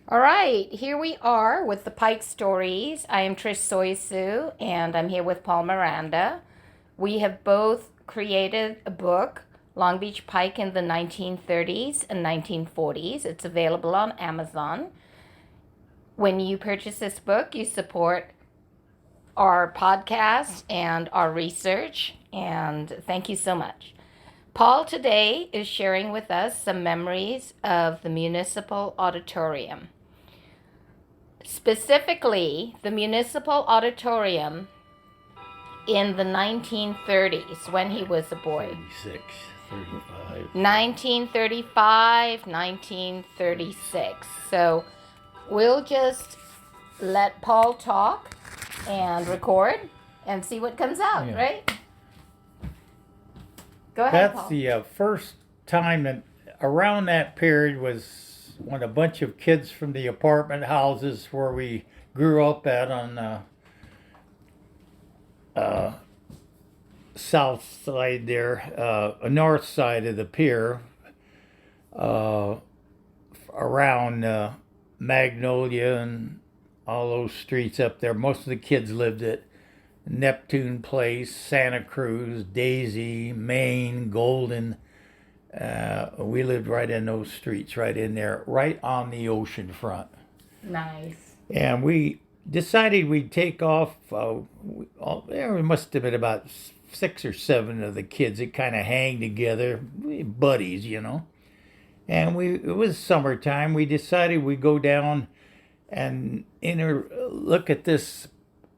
All right, here we are with the Pike Stories. I am Trish Soisu, and I'm here with Paul Miranda. We have both created a book, Long Beach Pike in the 1930s and 1940s. It's available on Amazon. When you purchase this book, you support our podcast and our research, and thank you so much. Paul today is sharing with us some memories of the Municipal Auditorium. Specifically, the Municipal Auditorium in the 1930s when he was a boy. 36, 35. 1935, 1936. So we'll just let Paul talk and record and see what comes out, Yeah. right? Go ahead, That's Paul. the first time that around that period was when a bunch of kids from the apartment houses where we grew up at on south side there, north side of the pier, around Magnolia and all those streets up there. Most of the kids lived at Neptune Place, Santa Cruz, Daisy, Maine, Golden. We lived right in those streets, right in there, right on the ocean front. Nice. And we decided we'd take off. There must have been about 6 or 7 of the kids that kind of hang together, buddies, you know. And it was summertime. We decided we'd go down and look at this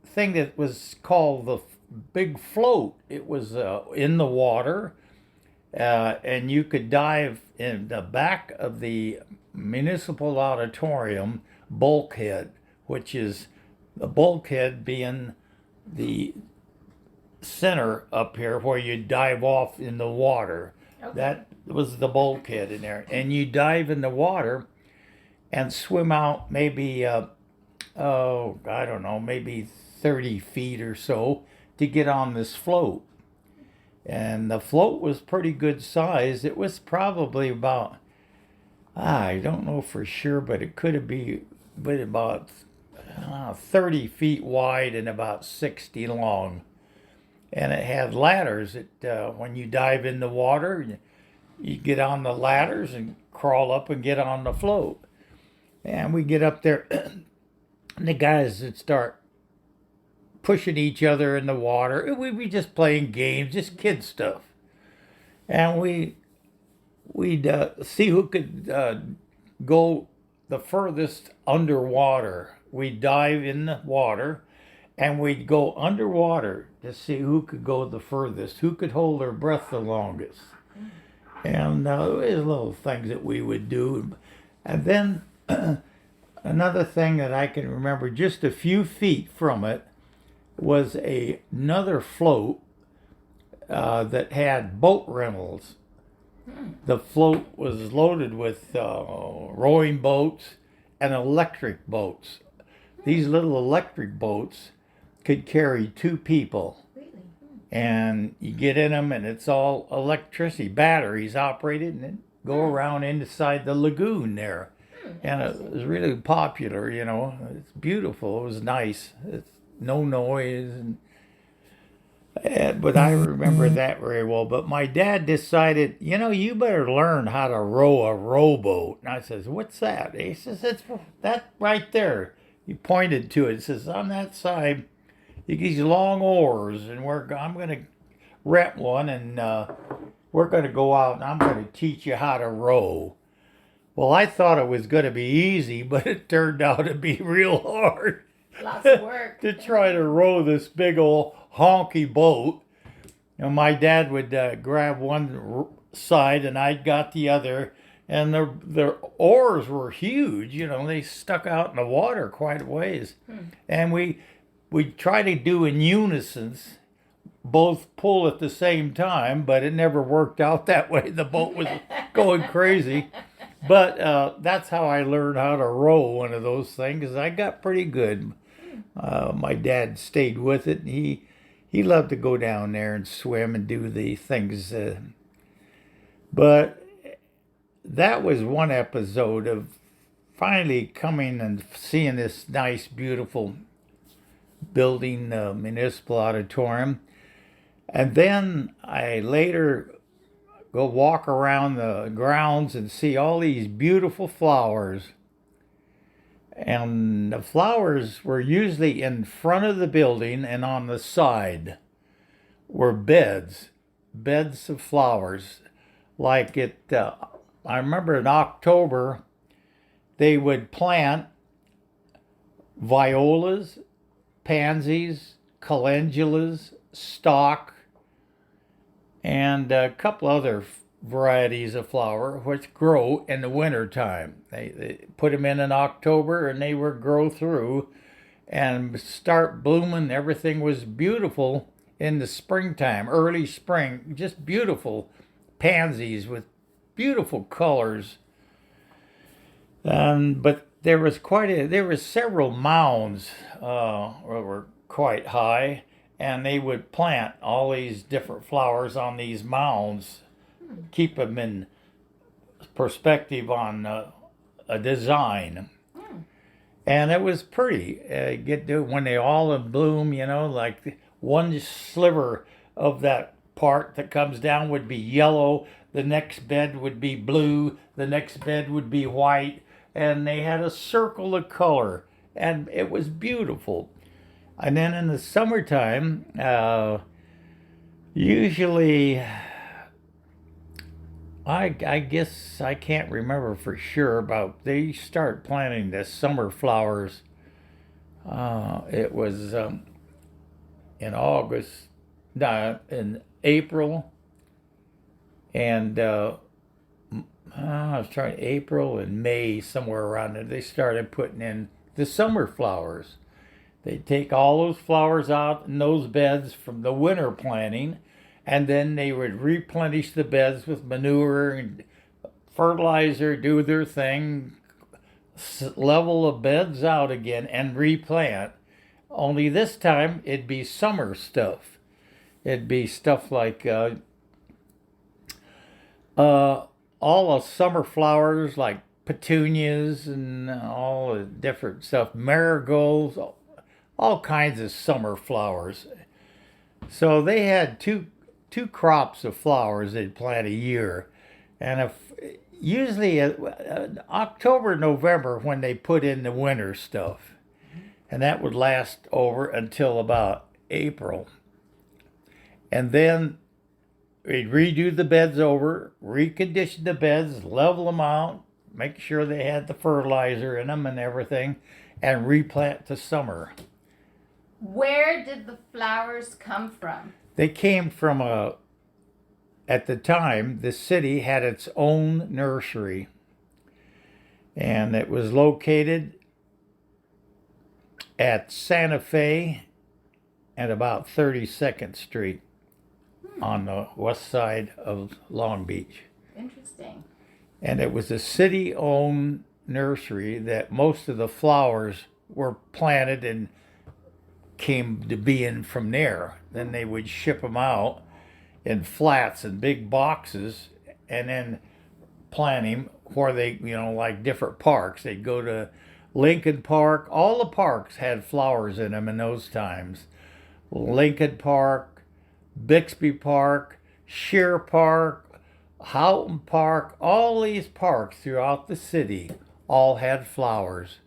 thing that was called the Big Float. It was in the water, and you could dive in the back of the Municipal Auditorium bulkhead, which is the bulkhead being the center up here where you dive off in the water. Okay. That was the bulkhead in there. And you dive in the water and swim out maybe, I don't know, maybe 30 feet or so to get on this float. And the float was pretty good size. It was probably about, I don't know for sure, but it could have been about 30 feet wide and about 60 long. And it had ladders that when you dive in the water, you get on the ladders and crawl up and get on the float. And we get up there, and the guys would start pushing each other in the water. We'd be just playing games, just kid stuff. And we'd see who could go the furthest underwater. We'd dive in the water, and we'd go underwater to see who could go the furthest, who could hold their breath the longest. And there's little things that we would do. And then another thing that I can remember, just a few feet from it, was another float that had boat rentals. The float was loaded with rowing boats and electric boats. These little electric boats could carry 2 people. Really? And you get in them and it's all electricity, batteries operated, and then go around inside the lagoon there. And it was really popular, you know. It's beautiful. It was nice. It's no noise. But I remember that very well. But my dad decided, you better learn how to row a rowboat. And I says, what's that? He says, it's that right there. He pointed to it. He says, on that side, these long oars, and I'm going to rent one, and we're going to go out, and I'm going to teach you how to row. Well, I thought it was going to be easy, but it turned out to be real hard. Lots of work. To try to row this big old honky boat. My dad would grab one side, and I'd got the other, and their oars were huge. They stuck out in the water quite a ways. And we try to do in unison, both pull at the same time, but it never worked out that way. The boat was going crazy. But that's how I learned how to row one of those things. I got pretty good. My dad stayed with it, and he loved to go down there and swim and do the things. But that was one episode of finally coming and seeing this nice, beautiful building, Municipal Auditorium. And then I later go walk around the grounds and see all these beautiful flowers. And the flowers were usually in front of the building, and on the side were beds of flowers. Like I remember in October, they would plant violas, pansies, calendulas, stock, and a couple other varieties of flower which grow in the winter time. They put them in October and they would grow through and start blooming. Everything was beautiful in the springtime, early spring, just beautiful pansies with beautiful colors. But there was several mounds that were quite high, and they would plant all these different flowers on these mounds, keep them in perspective on a design. And it was pretty. When they all in bloom, like one sliver of that part that comes down would be yellow, the next bed would be blue, the next bed would be white, and they had a circle of color, and it was beautiful. And then in the summertime, usually, I guess I can't remember for sure, but they start planting the summer flowers. It was in August, in April, and I was trying April and May, somewhere around there. They started putting in the summer flowers. They take all those flowers out in those beds from the winter planting, and then they would replenish the beds with manure and fertilizer, do their thing, level the beds out again, and replant. Only this time it'd be summer stuff. It'd be stuff like all the summer flowers, like petunias and all the different stuff, marigolds, all kinds of summer flowers. So they had two crops of flowers they'd plant a year, and usually October, November when they put in the winter stuff, and that would last over until about April, and then we'd redo the beds over, recondition the beds, level them out, make sure they had the fertilizer in them and everything, and replant to summer. Where did the flowers come from? They came from at the time, the city had its own nursery, and it was located at Santa Fe at about 32nd Street on the west side of Long Beach. Interesting. And it was a city-owned nursery that most of the flowers were planted and came to being from there. Then they would ship them out in flats and big boxes, and then plant them where they, like different parks. They'd go to Lincoln Park. All the parks had flowers in them in those times. Lincoln Park, Bixby Park, Shear Park, Houghton Park, all these parks throughout the city all had flowers.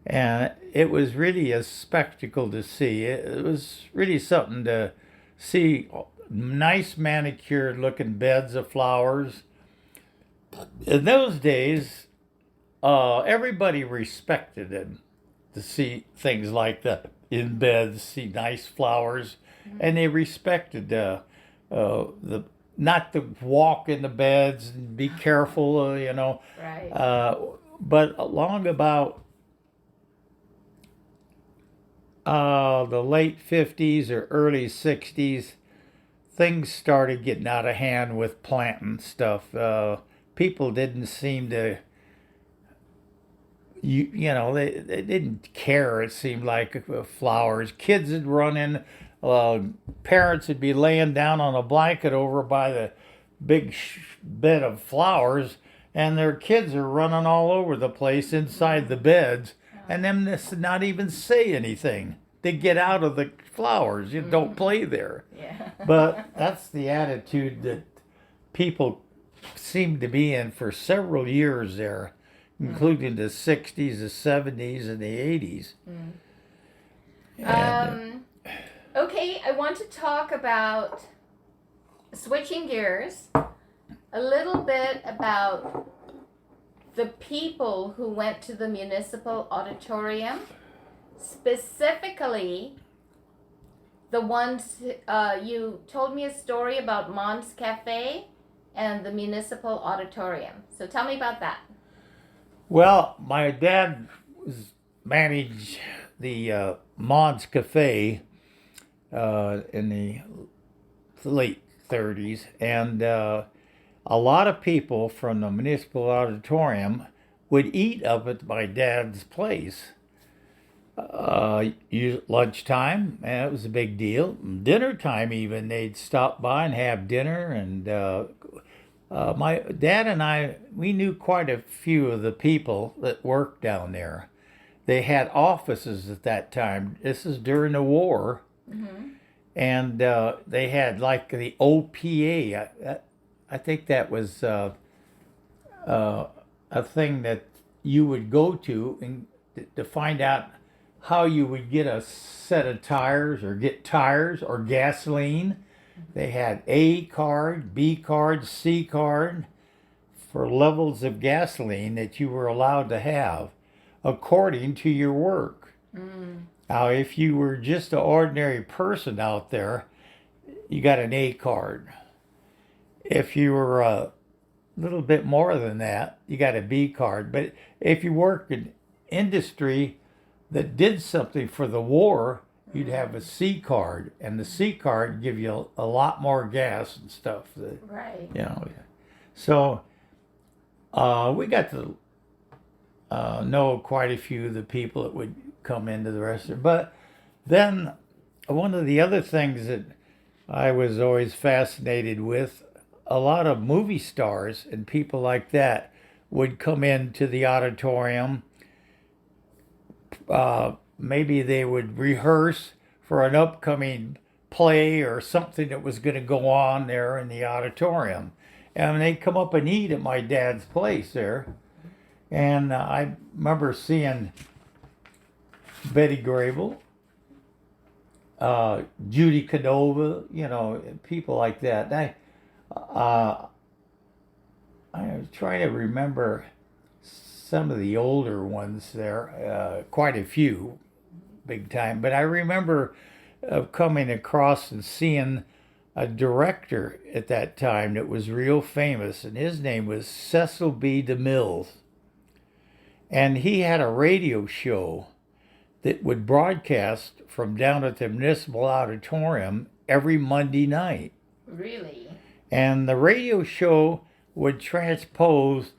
And it was really a spectacle to see. It was really something to see nice manicured looking beds of flowers. In those days, everybody respected them to see things like that in beds, see nice flowers. And they respected the not to walk in the beds and be careful, Right. But along about the late 50s or early 60s, things started getting out of hand with planting stuff. People didn't seem to, they didn't care, it seemed like, flowers. Kids would run in, parents would be laying down on a blanket over by the big bed of flowers, and their kids are running all over the place inside the beds, and them this not even say anything. They get out of the flowers. You don't play there. Yeah. But that's the attitude that people seem to be in for several years there, including the 60s, the 70s, and the 80s. And, Okay, I want to talk about, switching gears, a little bit about the people who went to the Municipal Auditorium, specifically the ones, you told me a story about Mon's Cafe and the Municipal Auditorium. So tell me about that. well, my dad managed the Mon's Cafe in the late 30s, and a lot of people from the Municipal Auditorium would eat up at my dad's place. Lunchtime, it was a big deal. Dinner time, even, they'd stop by and have dinner. And my dad and I, we knew quite a few of the people that worked down there. They had offices at that time. This is during the war. And they had like the OPA. I think that was a thing that you would go to and to find out how you would get a set of tires or get tires or gasoline. They had A card, B card, C card for levels of gasoline that you were allowed to have according to your work. Now, if you were just an ordinary person out there, you got an A card. If you were a little bit more than that, you got a B card. But if you worked in industry that did something for the war, you'd have a C card, and the C card give you a lot more gas and stuff. Right. You know, so we got to know quite a few of the people that would come into the restaurant. But then one of the other things that I was always fascinated with, a lot of movie stars and people like that would come into the auditorium. Maybe they would rehearse for an upcoming play or something that was going to go on there in the auditorium. And they'd come up and eat at my dad's place there. And I remember seeing Betty Grable, Judy Canova, you know, people like that. And I was trying to remember some of the older ones there, quite a few, big time. But I remember coming across and seeing a director at that time that was real famous, and his name was Cecil B. DeMille. And he had a radio show that would broadcast from down at the Municipal Auditorium every Monday night. Really? And the radio show would transpose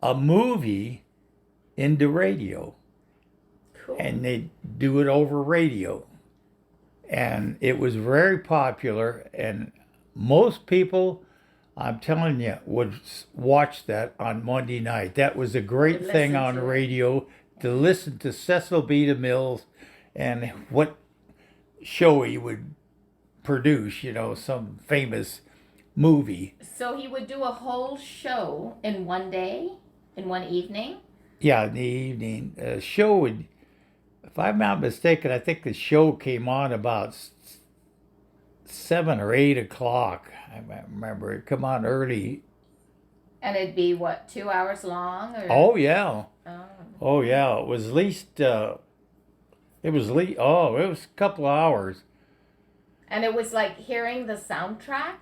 a movie into radio. Cool. And they'd do it over radio. And it was very popular, and most people, I'm telling you, would watch that on Monday night. That was a great Would thing listen on to it. radio, to listen to Cecil B. DeMille and what show he would produce, you know, some famous movie. So he would do a whole show in one day, in one evening? Yeah, in the evening. Show would, if I'm not mistaken, I think the show came on about 7 or 8 o'clock. I remember it come on early. And it'd be, what, 2 hours long? Or? Oh, yeah. Oh. Oh, yeah. It was at least, it was a couple of hours. And it was like hearing the soundtrack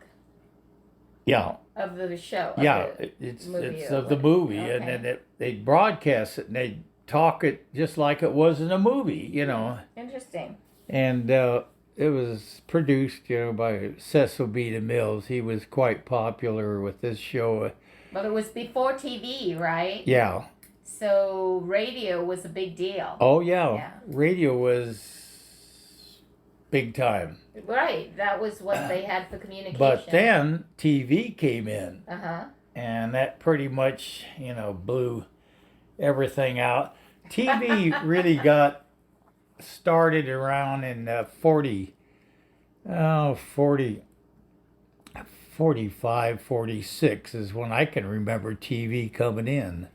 Yeah. of the show? Of Yeah, the it's movie of the movie, and Okay. then they'd broadcast it, and they'd talk it just like it was in a movie, you know. Interesting. And it was produced, you know, by Cecil B. DeMille. He was quite popular with this show. But it was before TV, right? Yeah. So radio was a big deal. Oh, yeah. Yeah. Radio was big time. Right. That was what they had for communication. But then TV came in. Uh-huh. and that pretty much, blew everything out. TV really got started around in 45, 46 is when I can remember TV coming in.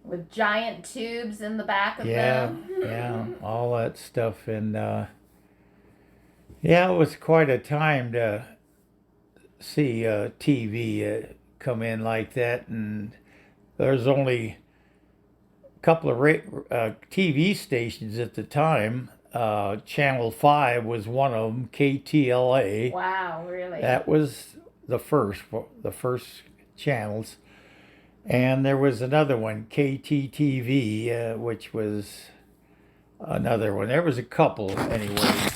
With giant tubes in the back of Yeah, them. yeah, all that stuff. And it was quite a time to see TV come in like that. And there's only a couple of TV stations at the time. Channel 5 was one of them, KTLA. Wow, really? That was the first channels. And there was another one, KTTV, which was another one. There was a couple anyway.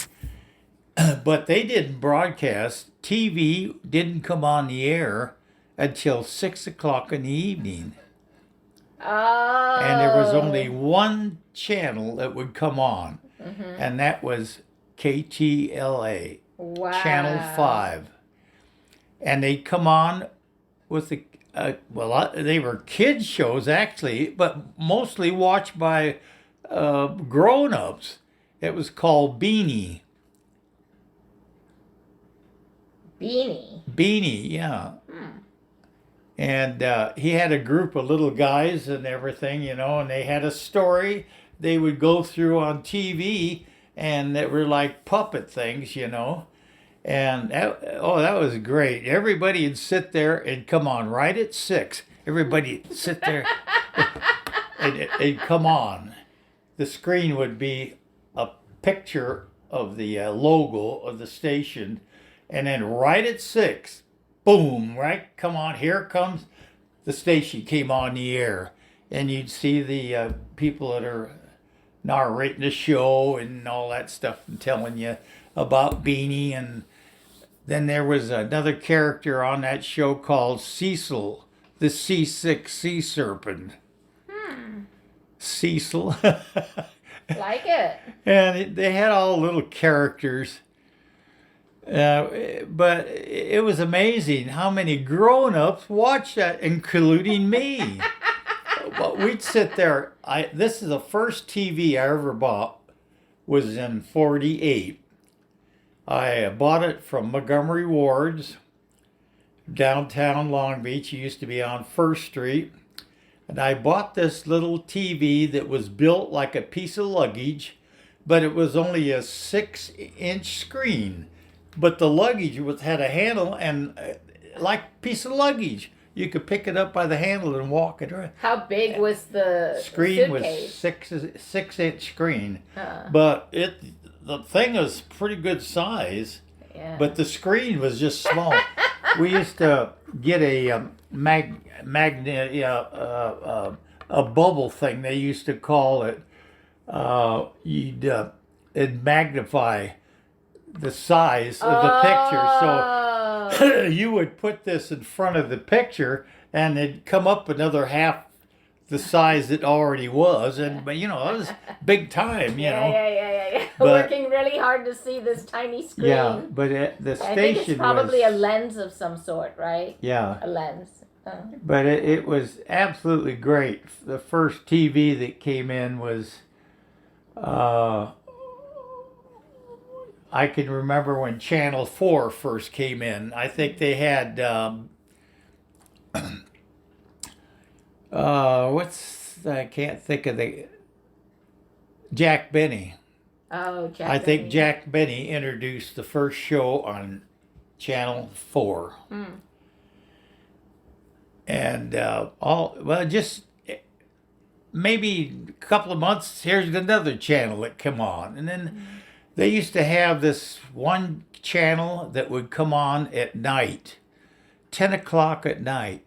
But they didn't broadcast. TV didn't come on the air until 6 o'clock in the evening. Oh. And there was only one channel that would come on. Mm-hmm. And that was KTLA. Wow. Channel 5. And they'd come on with they were kids shows actually, but mostly watched by grown-ups. It was called Beanie. Beanie, yeah. And he had a group of little guys and everything, and they had a story they would go through on TV, and that were like puppet things, And that was great. Everybody would sit there and come on right at 6. Everybody would sit there and come on. The screen would be a picture of the logo of the station. And then right at 6, boom, right? Come on, here comes the station came on the air. And you'd see the people that are narrating the show and all that stuff and telling you about Beanie. And then there was another character on that show called Cecil, the seasick sea serpent. Cecil. Like it. And they had all little characters. But it was amazing how many grown-ups watched that, including me. But we'd sit there. This is the first TV I ever bought, was in 48. I bought it from Montgomery Ward's, downtown Long Beach. It used to be on 1st Street. And I bought this little TV that was built like a piece of luggage, but it was only a 6-inch screen. But the luggage had a handle and like a piece of luggage. You could pick it up by the handle and walk it around. How big was the screen? Suitcase? Was 6-inch screen, but the thing was pretty good size. Yeah. But the screen was just small. We used to get a a bubble thing. They used to call it. It'd magnify the size of the picture. So you would put this in front of the picture and it'd come up another half the size it already was. But it was big time, Yeah. But, working really hard to see this tiny screen. Yeah, but the station I think it's probably a lens of some sort, right? Yeah. A lens. But it was absolutely great. The first TV that came in was I can remember when Channel 4 first came in. I think they had I can't think of Jack Benny. Oh, Jack I think Benny. Jack Benny introduced the first show on Channel 4. And just maybe a couple of months, here's another channel that come on. And then they used to have this one channel that would come on at night, 10 o'clock at night.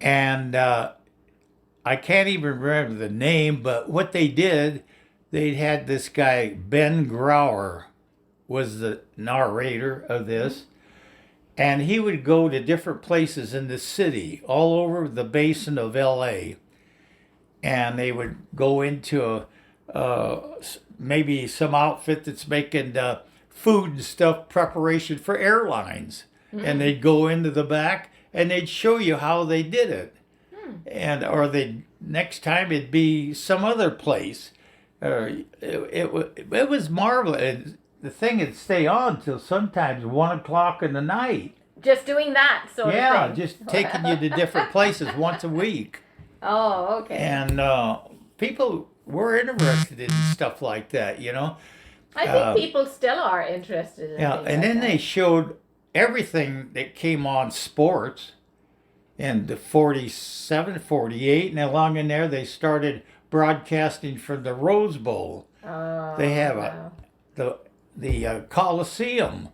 And I can't even remember the name, but what they did, they had this guy, Ben Grauer, was the narrator of this. And he would go to different places in the city, all over the basin of L.A. And they would go into maybe some outfit that's making food and stuff preparation for airlines. And they'd go into the back and they'd show you how they did it. And or they next time it'd be some other place. It was marvelous. And the thing would stay on till sometimes 1 o'clock in the night. Just doing that sort of thing. Yeah, just taking you to different places once a week. Oh, okay. And people were interested in stuff like that, you know. I think people still are interested in Yeah, things and like then that. they showed everything that came on sports. In the 47, 48, and along in there they started broadcasting from the Rose Bowl. Oh, They have wow. the Coliseum,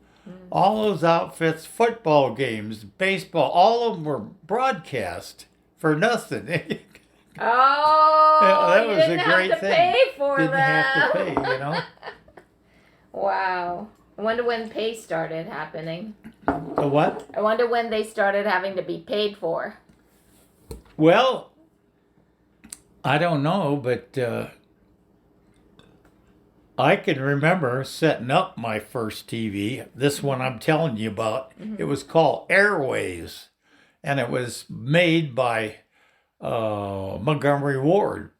all those outfits, football games, baseball, all of them were broadcast for nothing. Oh, that you was didn't a great have to thing. pay for Didn't them. have to pay, you know. Wow. I wonder when pay started happening. The what? I wonder when they started having to be paid for. Well, I don't know, but I can remember setting up my first TV. This one I'm telling you about. It was called Airways, and it was made by Montgomery Ward,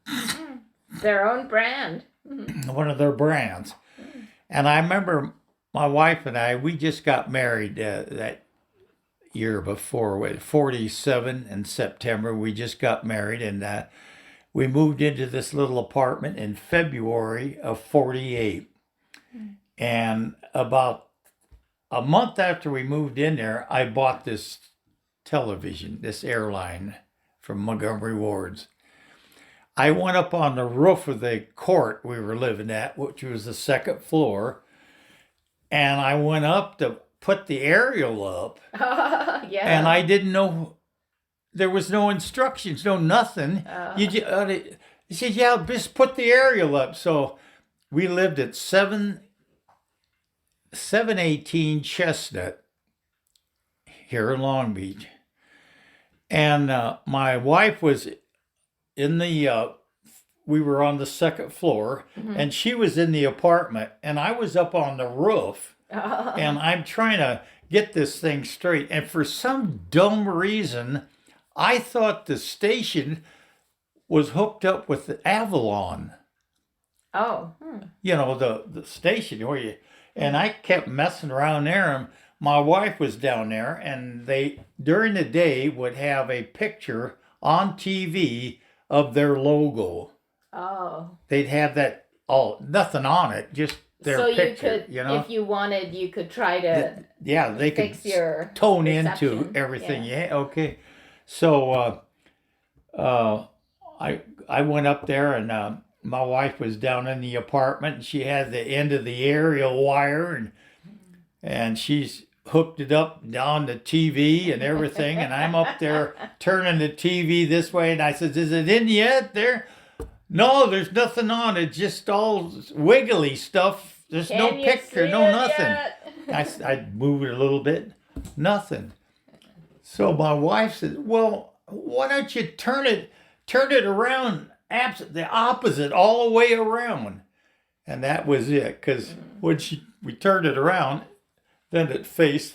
Their own brand. one of their brands. And I remember my wife and I, we just got married that year before, 47 in September. We just got married, and we moved into this little apartment in February of 48. And about a month after we moved in there, I bought this television, this airline from Montgomery Ward's. I went up on the roof of the court we were living at, which was the second floor, and I went up to put the aerial up, Yeah. and I didn't know, there was no instructions, no nothing. He said, yeah, just put the aerial up. So we lived at 718 Chestnut here in Long Beach. And my wife was in the, we were on the second floor, and she was in the apartment, and I was up on the roof, and I'm trying to get this thing straight. And for some dumb reason, I thought the station was hooked up with the Avalon. Oh. You know, the station where you, and I kept messing around there, and my wife was down there, and they, during the day, would have a picture on TV of their logo. Oh. They'd have that, nothing on it, just their So picture, you could, you know? if you wanted, you could try to Yeah, they could fix your tone reception. into everything. Yeah, okay. So I went up there, and my wife was down in the apartment, and she had the end of the aerial wire, and she's hooked it up on the TV and everything, and I'm up there turning the TV this way, and I said, "Is it in yet?" There, no, there's nothing on it, just all wiggly stuff. There's no Can you picture, see no it nothing. yet? I'd move it a little bit, nothing. So my wife said, "Well, why don't you turn it around, the opposite, all the way around?" And that was it, because when we turned it around, then it faced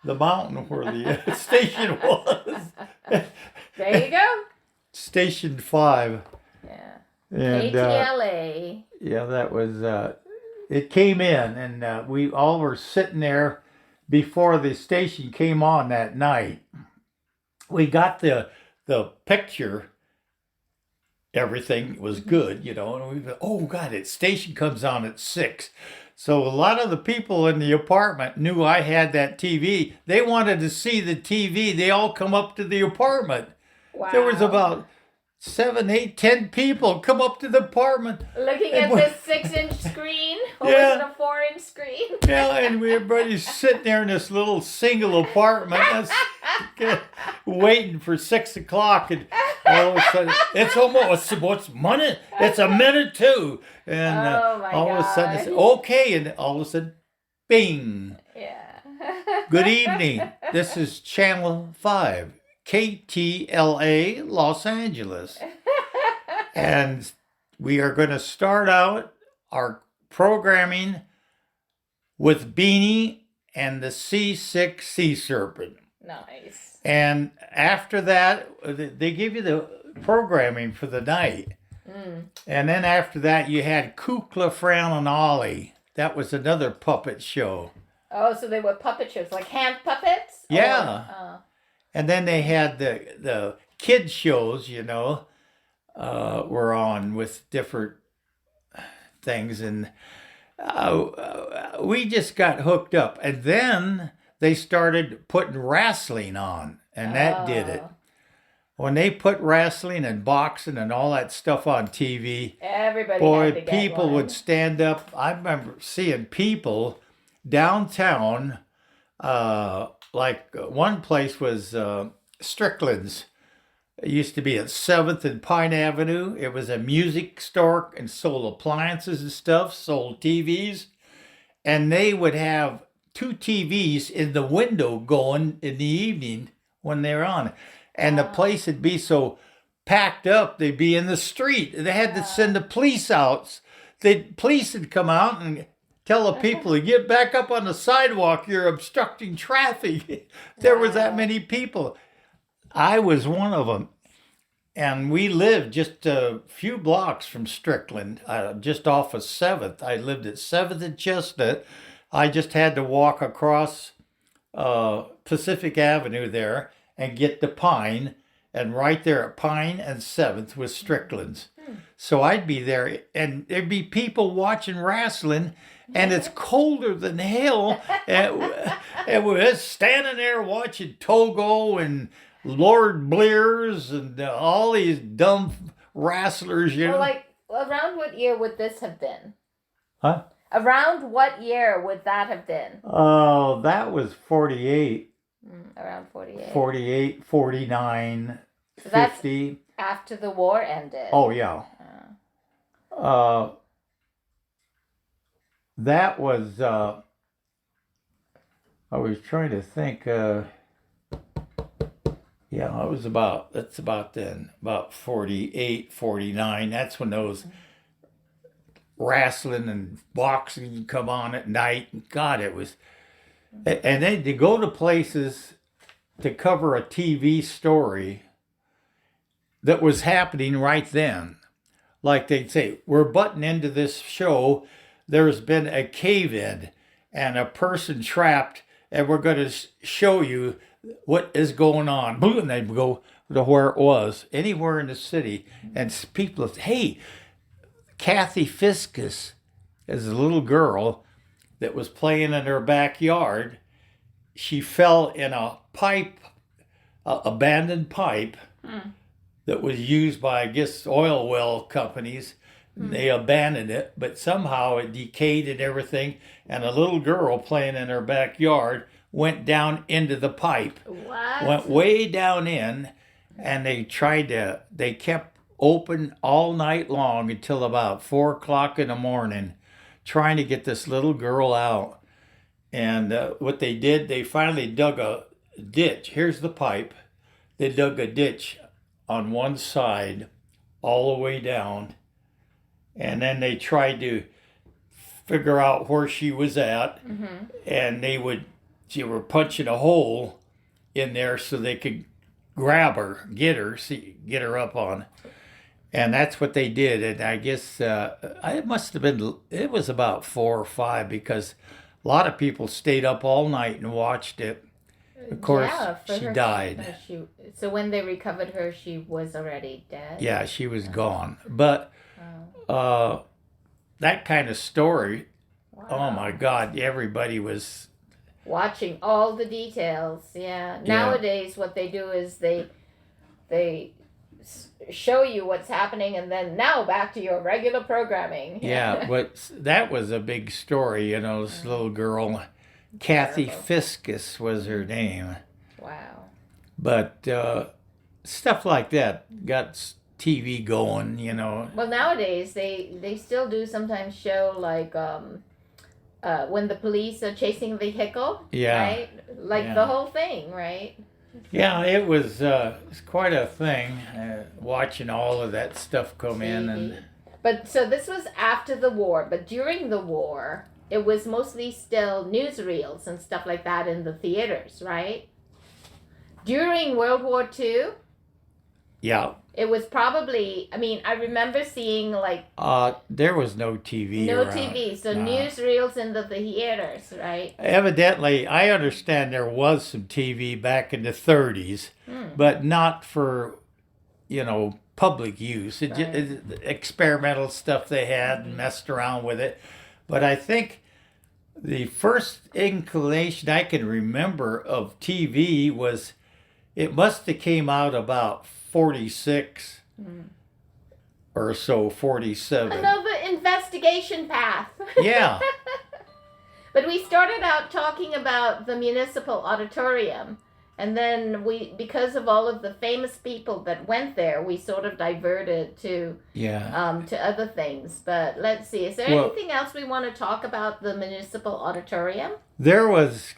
the mountain where the station was. There you go. Station 5. Yeah. And KTLA. yeah, that was, it came in, and we all were sitting there before the station came on that night. We got the picture, everything was good, you know, and we thought, oh God, its station comes on at 6. So a lot of the people in the apartment knew I had that TV. They wanted to see the TV. They all come up to the apartment. Wow. There was about 7, 8, 10 people come up to the apartment. Looking at this 6-inch screen, or Yeah. was it a 4-inch screen? Yeah, and everybody's sitting there in this little single apartment, waiting for 6 o'clock, and all of a sudden, it's almost, what's minute? It's a minute too. And Oh my all of a sudden, it's God. okay, and all of a sudden, bing. Yeah. Good evening. This is Channel 5, KTLA, Los Angeles. And we are going to start out our programming with Beanie and the C6 Sea Serpent. Nice. And after that, they give you the programming for the night. And then after that, you had Kukla, Fran, and Ollie. That was another puppet show. Oh, so they were puppet shows, like hand puppets? Yeah. Or, And then they had the kid shows, were on with different things. And we just got hooked up. And then they started putting wrestling on, and that did it. When they put wrestling and boxing and all that stuff on TV, everybody boy, had to get people one. would stand up. I remember seeing people downtown, like one place was Strickland's. It used to be at 7th and Pine Avenue. It was a music store and sold appliances and stuff, sold TVs. And they would have 2 TVs in the window going in the evening when they're on. And the place would be so packed up, they'd be in the street. They had to send the police out. The police would come out and tell the people to get back up on the sidewalk. You're obstructing traffic. There was that many people. I was one of them. And we lived just a few blocks from Strickland, just off of 7th. I lived at 7th and Chestnut. I just had to walk across Pacific Avenue there and get to Pine. And right there at Pine and 7th was Strickland's. So I'd be there, and there'd be people watching wrestling, and it's colder than hell. And we're standing there watching Togo and Lord Blears and all these dumb wrestlers, Well, like, around what year would this have been? Huh? Around what year would that have been? Oh, that was 48. Around 48. 48, 49, So that's 50. after the war ended. Oh, yeah. That was, I was trying to think, yeah, that's about then, about 48, 49. That's when those wrestling and boxing would come on at night. God, it was, and then to go to places to cover a TV story that was happening right then. Like they'd say, we're butting into this show. There's been a cave-in and a person trapped, and we're going to show you what is going on. Boom, and they'd go to where it was, anywhere in the city. And people would say, hey, Kathy Fiskus is a little girl that was playing in her backyard. She fell in a pipe, abandoned pipe that was used by, I guess, oil well companies. They abandoned it, but somehow it decayed and everything. And a little girl playing in her backyard went down into the pipe. What? Went way down in, and they kept open all night long until about 4 o'clock in the morning, trying to get this little girl out. And what they did, they finally dug a ditch. Here's the pipe. They dug a ditch on one side all the way down. And then they tried to figure out where she was at. And they were punching a hole in there so they could grab her, get her up on. And that's what they did. And I guess it was about 4 or 5, because a lot of people stayed up all night and watched it. Of course, she died. So when they recovered her, she was already dead? Yeah, she was gone. But that kind of story, oh my God, everybody was watching all the details. Yeah. Nowadays, what they do is they show you what's happening, and then now back to your regular programming. Yeah, but that was a big story, this little girl, Kathy Fiskus was her name. Wow. But stuff like that got TV going, Well, nowadays they still do sometimes show like when the police are chasing a vehicle. Yeah. Right. Like the whole thing, right? Yeah, it was quite a thing watching all of that stuff come in. And But so this was after the war, but during the war, it was mostly still newsreels and stuff like that in the theaters, right? During World War II, Yeah. it was probably, I mean, I remember seeing like There was no TV no around. TV, so No. newsreels in the theaters, right? Evidently, I understand there was some TV back in the 30s, but not for, public use. Experimental stuff they had and messed around with it. But I think the first inclination I can remember of TV was it must have came out about 46 or so, 47. Another investigation path. Yeah. But we started out talking about the Municipal Auditorium. And then because of all of the famous people that went there, we sort of diverted to other things. But let's see, is there anything else we want to talk about the Municipal Auditorium? There was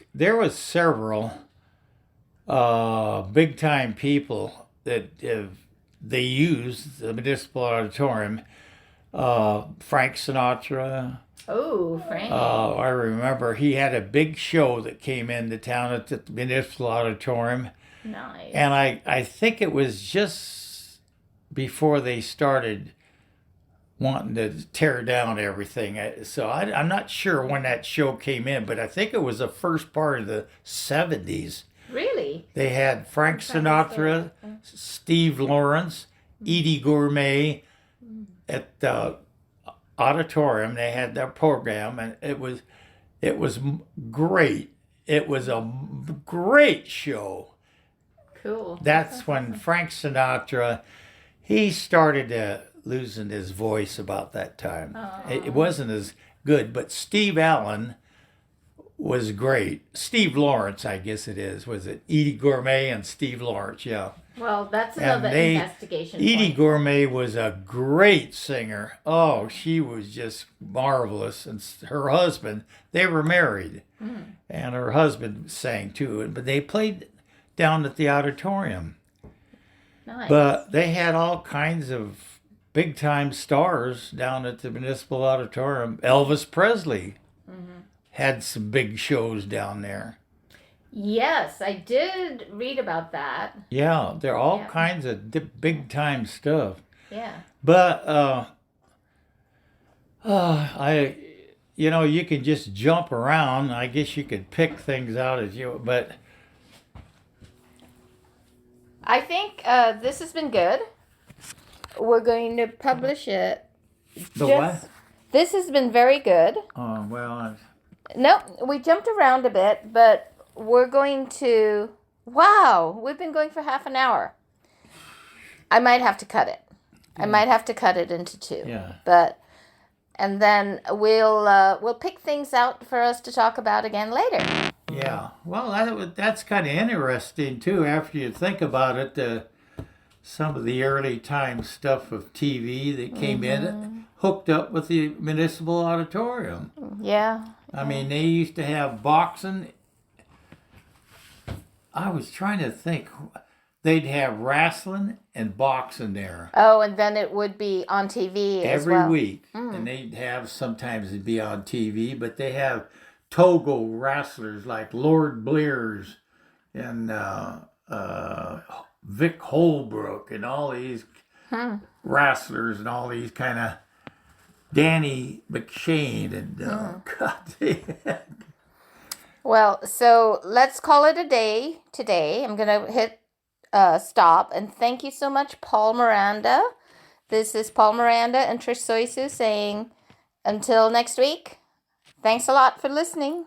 several big time people that they used the Municipal Auditorium. Frank Sinatra. Oh, Frank. I remember he had a big show that came into town at the Municipal Auditorium. Nice. And I think it was just before they started wanting to tear down everything. So I'm not sure when that show came in, but I think it was the first part of the 70s. Really? They had Frank Sinatra, Steve Lawrence, Edie Gourmet at the auditorium. They had their program, and it was great. It was a great show. Cool. That's when Frank Sinatra, he started losing his voice about that time. It wasn't as good, but Steve Allen was great. Steve Lawrence, I guess it is. Was it Edie Gourmet and Steve Lawrence? Yeah. Well, that's another investigation Edie point. Gourmet was a great singer. Oh, she was just marvelous. And her husband, they were married. And her husband sang too. But they played down at the auditorium. Nice. But they had all kinds of big time stars down at the Municipal Auditorium. Elvis Presley had some big shows down there. Yes, I did read about that. Yeah, there are all kinds of big time stuff. Yeah. But you can just jump around. I guess you could pick things out as but I think this has been good. We're going to publish it. What? This has been very good. Oh, well. No, we jumped around a bit, but we're going to... Wow, we've been going for half an hour. I might have to cut it. I might have to cut it into two. Yeah. And then we'll pick things out for us to talk about again later. Yeah. Well, that's kind of interesting, too, after you think about it. Some of the early time stuff of TV that came in hooked up with the Municipal Auditorium. Yeah. I mean, they used to have boxing. I was trying to think. They'd have wrestling and boxing there. Oh, and then it would be on TV every as well. week. And they'd have, sometimes it'd be on TV, but they have Togo wrestlers like Lord Blears and Vic Holbrook and all these wrestlers and all these kind of Danny McShane and God. Well, so let's call it a day today. I'm going to hit stop. And thank you so much, Paul Miranda. This is Paul Miranda and Trish Soisu saying until next week. Thanks a lot for listening.